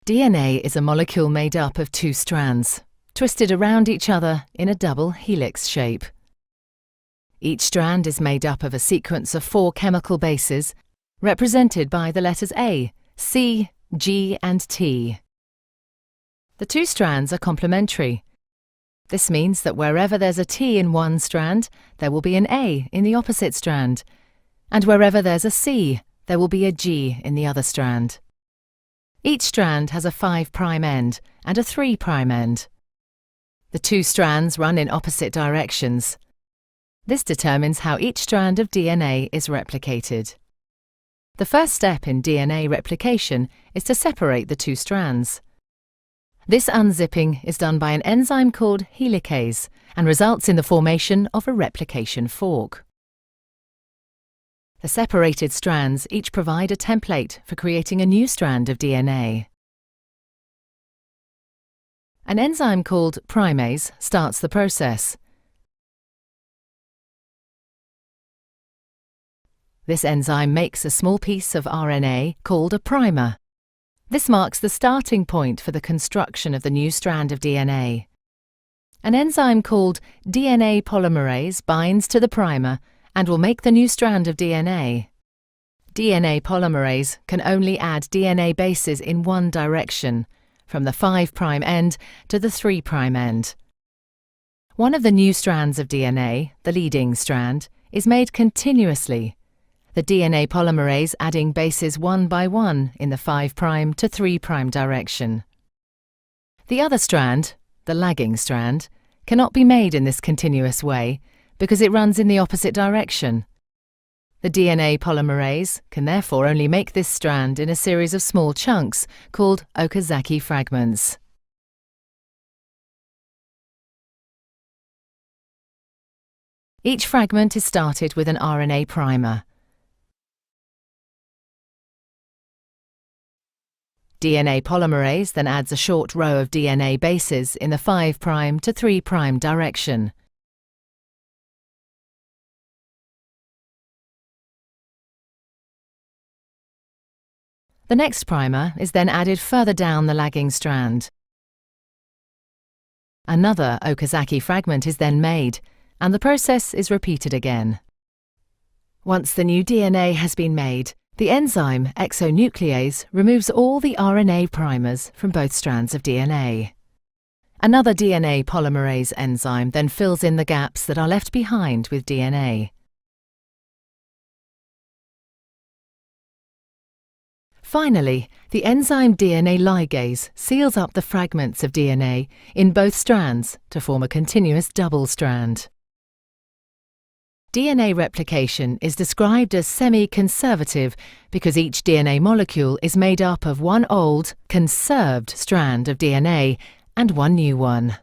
DNA is a molecule made up of two strands, twisted around each other in a double helix shape. Each strand is made up of a sequence of 4 chemical bases, represented by the letters A, C, G, and T. The two strands are complementary. This means that wherever there's a T in one strand, there will be an A in the opposite strand, and wherever there's a C, there will be a G in the other strand. Each strand has a 5' end and a 3' end. The two strands run in opposite directions. This determines how each strand of DNA is replicated. The first step in DNA replication is to separate the two strands. This unzipping is done by an enzyme called helicase and results in the formation of a replication fork. The separated strands each provide a template for creating a new strand of DNA. An enzyme called primase starts the process. This enzyme makes a small piece of RNA called a primer. This marks the starting point for the construction of the new strand of DNA. An enzyme called DNA polymerase binds to the primer and will make the new strand of DNA. DNA polymerase can only add DNA bases in one direction, from the 5' end to the 3' end. One of the new strands of DNA, the leading strand, is made continuously, the DNA polymerase adding bases one by one in the 5' to 3' direction. The other strand, the lagging strand, cannot be made in this continuous way because it runs in the opposite direction. The DNA polymerase can therefore only make this strand in a series of small chunks called Okazaki fragments. Each fragment is started with an RNA primer. DNA polymerase then adds a short row of DNA bases in the 5' to 3' direction. The next primer is then added further down the lagging strand. Another Okazaki fragment is then made, and the process is repeated again. Once the new DNA has been made, the enzyme exonuclease removes all the RNA primers from both strands of DNA. Another DNA polymerase enzyme then fills in the gaps that are left behind with DNA. Finally, the enzyme DNA ligase seals up the fragments of DNA in both strands to form a continuous double strand. DNA replication is described as semi-conservative because each DNA molecule is made up of one old, conserved strand of DNA and one new one.